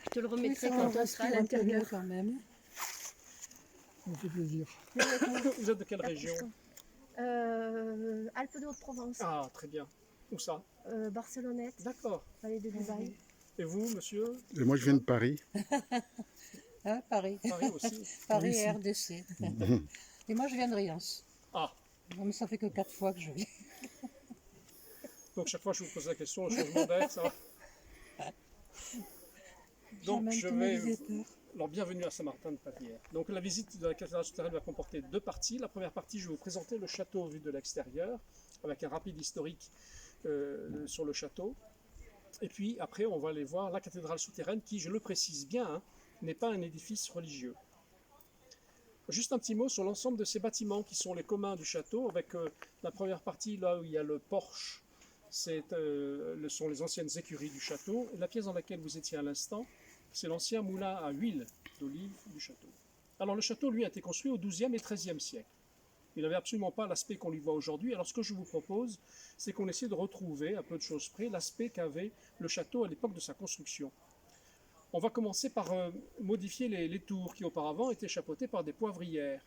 Je te le remettrai Oui, quand ça on sera à respire un peu mieux l'intérieur. quand même. Ça me fait plaisir. Vous êtes de quelle région? Alpes de Haute-Provence, Ah, très bien. Où ça? Barcelonnette, D'accord. vallée de Dubaï. Et vous, monsieur? Et moi, je viens de Paris. Hein, Paris. Paris aussi. Paris aussi. et RDC. Et moi, je viens de Riance. Ah, Non, mais ça fait que 4 fois que je viens. donc chaque fois que je vous pose la question, le changement d'air, ça va. Donc J'emmène je tous mes vais... visiteurs. Alors bienvenue à Saint-Martin-de-Papière. Donc la visite de la cathédrale souterraine va comporter deux parties. La première partie, je vais vous présenter le château vu de l'extérieur, avec un rapide historique sur le château. Et puis après, on va aller voir la cathédrale souterraine qui, je le précise bien, hein, n'est pas un édifice religieux. Juste un petit mot sur l'ensemble de ces bâtiments qui sont les communs du château, avec la première partie là où il y a le porche, ce sont les anciennes écuries du château. Et la pièce dans laquelle vous étiez à l'instant, c'est l'ancien moulin à huile d'olive du château. Alors le château, lui, a été construit au XIIe et XIIIe siècle. Il n'avait absolument pas l'aspect qu'on lui voit aujourd'hui. Alors ce que je vous propose, c'est qu'on essaie de retrouver, à peu de choses près, l'aspect qu'avait le château à l'époque de sa construction. On va commencer par modifier les tours qui auparavant étaient chapeautées par des poivrières.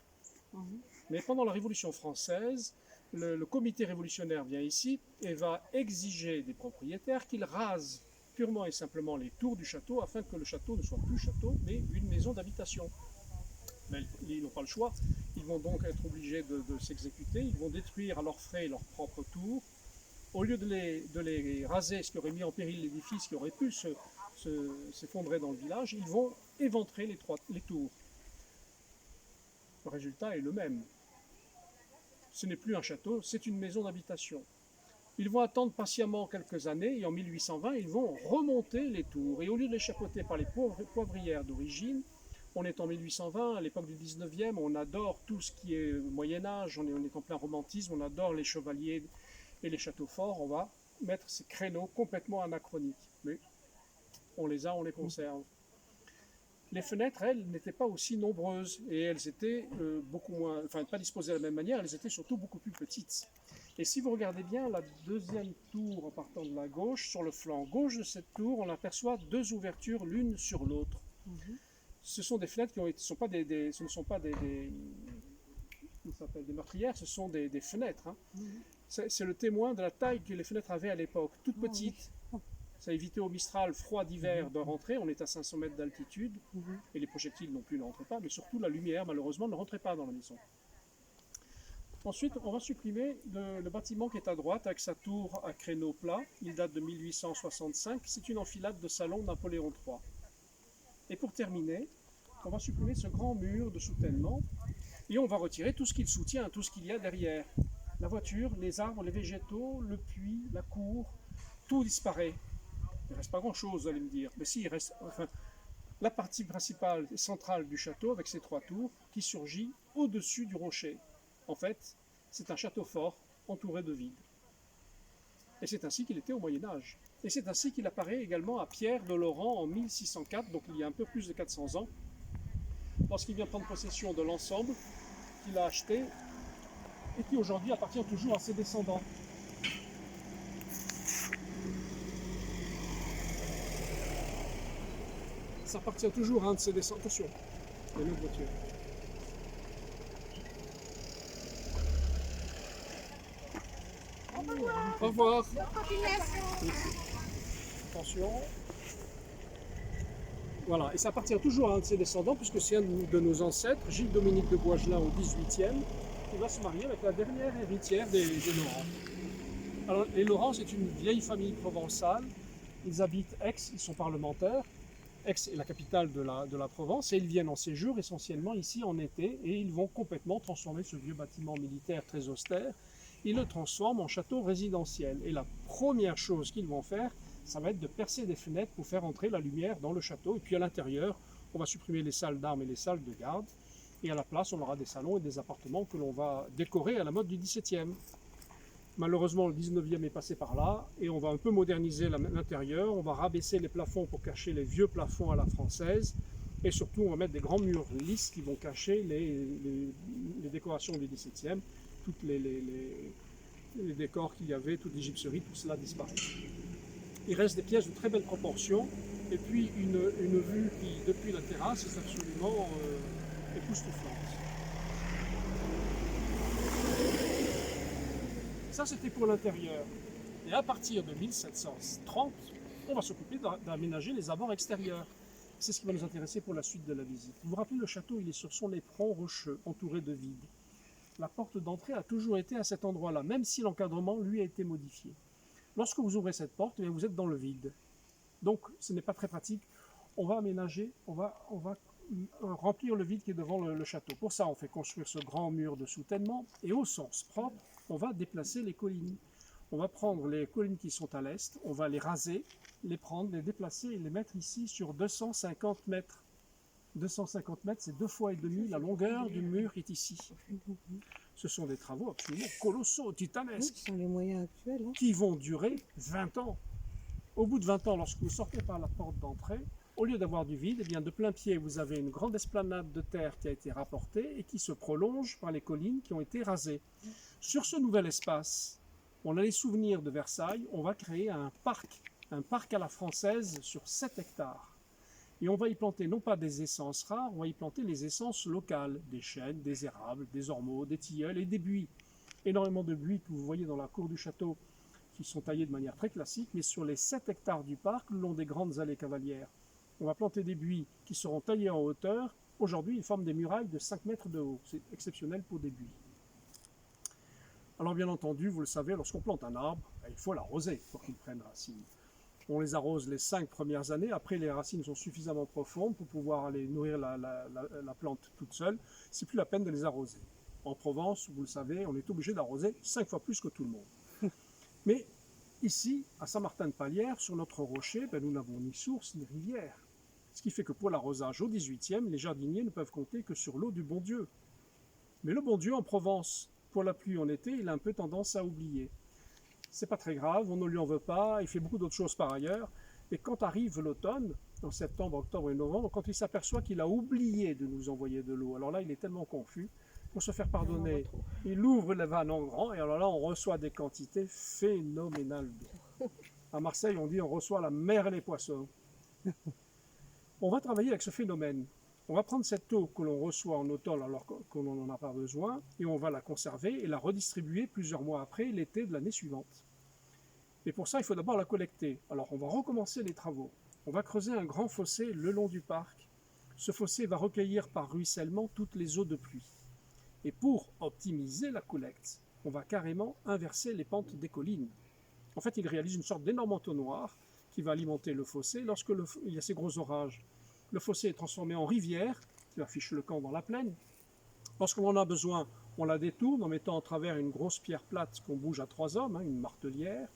Mais pendant la Révolution française, le comité révolutionnaire vient ici et va exiger des propriétaires qu'ils rasent purement et simplement les tours du château afin que le château ne soit plus château mais une maison d'habitation. Mais ils n'ont pas le choix, ils vont donc être obligés de s'exécuter, ils vont détruire à leurs frais leurs propres tours. Au lieu de les raser, ce qui aurait mis en péril l'édifice, qui aurait pu s'effondrer dans le village, ils vont éventrer les tours. Le résultat est le même. Ce n'est plus un château, c'est une maison d'habitation. Ils vont attendre patiemment quelques années et en 1820, ils vont remonter les tours. Et au lieu de les chapeauter par les poivrières d'origine, on est en 1820, à l'époque du 19e, on adore tout ce qui est Moyen-Âge, on est en plein romantisme, on adore les chevaliers et les châteaux forts, on va mettre ces créneaux complètement anachroniques. Mais on les a, on les conserve. Les fenêtres, elles, n'étaient pas aussi nombreuses et elles étaient beaucoup moins, enfin pas disposées de la même manière, elles étaient surtout beaucoup plus petites. Et si vous regardez bien la deuxième tour en partant de la gauche, sur le flanc gauche de cette tour, on aperçoit deux ouvertures l'une sur l'autre. Ce sont des fenêtres ce ne sont pas des meurtrières, ce sont des fenêtres. Hein. C'est le témoin de la taille que les fenêtres avaient à l'époque, toutes petites. Ça évitait au Mistral froid d'hiver de rentrer, on est à 500 mètres d'altitude, et les projectiles non plus ne rentraient pas, mais surtout la lumière, malheureusement, ne rentrait pas dans la maison. Ensuite, on va supprimer le bâtiment qui est à droite, avec sa tour à créneau plat. Il date de 1865, c'est une enfilade de salon Napoléon III. Et pour terminer, on va supprimer ce grand mur de soutènement, et on va retirer tout ce qu'il soutient, tout ce qu'il y a derrière. La voiture, les arbres, les végétaux, le puits, la cour, tout disparaît. Il ne reste pas grand-chose, vous allez me dire. Mais si, il reste la partie principale et centrale du château, avec ses trois tours, qui surgit au-dessus du rocher. En fait, c'est un château fort, entouré de vide. Et c'est ainsi qu'il était au Moyen-Âge. Et c'est ainsi qu'il apparaît également à Pierre de Laurent en 1604, donc il y a un peu plus de 400 ans, lorsqu'il vient prendre possession de l'ensemble qu'il a acheté et qui aujourd'hui appartient toujours à ses descendants. Ça appartient toujours à un de ses descendants. Attention, il y a une autre voiture. Au revoir. Attention. Voilà, et ça appartient toujours à un de ses descendants, puisque c'est un de nos ancêtres, Gilles-Dominique de Boisgelin au XVIIIe, qui va se marier avec la dernière héritière des Laurent. Alors, les Laurent, c'est une vieille famille provençale. Ils habitent Aix, ils sont parlementaires. Aix est la capitale de la Provence, et ils viennent en séjour essentiellement ici en été, et ils vont complètement transformer ce vieux bâtiment militaire très austère. Ils le transforment en château résidentiel. Et la première chose qu'ils vont faire, ça va être de percer des fenêtres pour faire entrer la lumière dans le château. Et puis à l'intérieur, on va supprimer les salles d'armes et les salles de garde. Et à la place, on aura des salons et des appartements que l'on va décorer à la mode du XVIIe. Malheureusement, le XIXe est passé par là et on va un peu moderniser l'intérieur. On va rabaisser les plafonds pour cacher les vieux plafonds à la française. Et surtout, on va mettre des grands murs lisses qui vont cacher les décorations du XVIIe. Toutes les décors qu'il y avait, toutes les gypseries, tout cela disparaît. Il reste des pièces de très belles proportions, et puis une vue qui, depuis la terrasse, est absolument époustouflante. Ça, c'était pour l'intérieur. Et à partir de 1730, on va s'occuper d'aménager les abords extérieurs. C'est ce qui va nous intéresser pour la suite de la visite. Vous vous rappelez, le château, il est sur son éperon rocheux, entouré de vide. La porte d'entrée a toujours été à cet endroit-là, même si l'encadrement, lui, a été modifié. Lorsque vous ouvrez cette porte, eh bien, vous êtes dans le vide. Donc, ce n'est pas très pratique. On va aménager, on va remplir le vide qui est devant le château. Pour ça, on fait construire ce grand mur de soutènement, et au sens propre, on va déplacer les collines. On va prendre les collines qui sont à l'est, on va les raser, les prendre, les déplacer et les mettre ici sur 250 mètres. 250 mètres, c'est 2 fois et demi la longueur du mur qui est ici. Ce sont des travaux absolument colossaux, Oui, titanesques, ce sont les moyens actuels. Hein. qui vont durer 20 ans. Au bout de 20 ans, lorsque vous sortez par la porte d'entrée, au lieu d'avoir du vide, eh bien de plein pied, vous avez une grande esplanade de terre qui a été rapportée et qui se prolonge par les collines qui ont été rasées. Sur ce nouvel espace, on a les souvenirs de Versailles, on va créer un parc à la française sur 7 hectares. Et on va y planter non pas des essences rares, on va y planter les essences locales, des chênes, des érables, des ormeaux, des tilleuls et des buis. Énormément de buis que vous voyez dans la cour du château qui sont taillés de manière très classique, mais sur les 7 hectares du parc, le long des grandes allées cavalières. On va planter des buis qui seront taillés en hauteur. Aujourd'hui, ils forment des murailles de 5 mètres de haut. C'est exceptionnel pour des buis. Alors bien entendu, vous le savez, lorsqu'on plante un arbre, il faut l'arroser pour qu'il prenne racine. On les arrose les 5 premières années, après les racines sont suffisamment profondes pour pouvoir aller nourrir la plante toute seule. C'est plus la peine de les arroser. En Provence, vous le savez, on est obligé d'arroser 5 fois plus que tout le monde. Mais ici, à Saint-Martin-de-Palière, sur notre rocher, nous n'avons ni source ni rivière. Ce qui fait que pour l'arrosage au XVIIIe, les jardiniers ne peuvent compter que sur l'eau du bon Dieu. Mais le bon Dieu en Provence, pour la pluie en été, il a un peu tendance à oublier. C'est pas très grave, on ne lui en veut pas, il fait beaucoup d'autres choses par ailleurs. Et quand arrive l'automne, en septembre, octobre et novembre, quand il s'aperçoit qu'il a oublié de nous envoyer de l'eau, alors là, il est tellement confus. Pour se faire pardonner, il ouvre les vannes en grand, et alors là, on reçoit des quantités phénoménales d'eau. À Marseille, on dit on reçoit la mer et les poissons. On va travailler avec ce phénomène. On va prendre cette eau que l'on reçoit en automne alors qu'on n'en a pas besoin, et on va la conserver et la redistribuer plusieurs mois après, l'été de l'année suivante. Et pour ça, il faut d'abord la collecter. Alors on va recommencer les travaux. On va creuser un grand fossé le long du parc. Ce fossé va recueillir par ruissellement toutes les eaux de pluie. Et pour optimiser la collecte, on va carrément inverser les pentes des collines. En fait, il réalise une sorte d'énorme entonnoir qui va alimenter le fossé. Lorsque il y a ces gros orages, le fossé est transformé en rivière, qui affiche le camp dans la plaine. Lorsqu'on en a besoin, on la détourne en mettant en travers une grosse pierre plate qu'on bouge à 3 hommes, une martelière.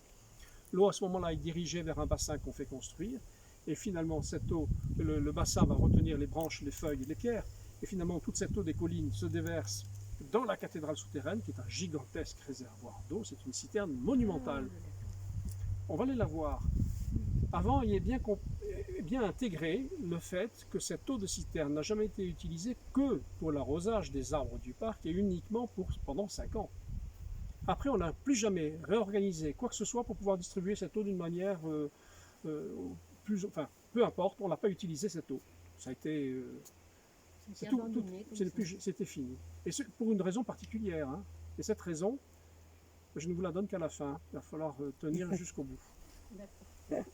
L'eau à ce moment-là est dirigée vers un bassin qu'on fait construire. Et finalement, cette eau, le bassin va retenir les branches, les feuilles et les pierres. Et finalement, toute cette eau des collines se déverse dans la cathédrale souterraine, qui est un gigantesque réservoir d'eau. C'est une citerne monumentale. On va aller la voir. Avant, il est bien intégré le fait que cette eau de citerne n'a jamais été utilisée que pour l'arrosage des arbres du parc et uniquement pendant 5 ans. Après, on n'a plus jamais réorganisé quoi que ce soit pour pouvoir distribuer cette eau d'une manière peu importe, on n'a pas utilisé cette eau. Ça a été... c'était fini. Et c'est pour une raison particulière. Hein. Et cette raison, je ne vous la donne qu'à la fin. Il va falloir tenir jusqu'au bout. D'accord.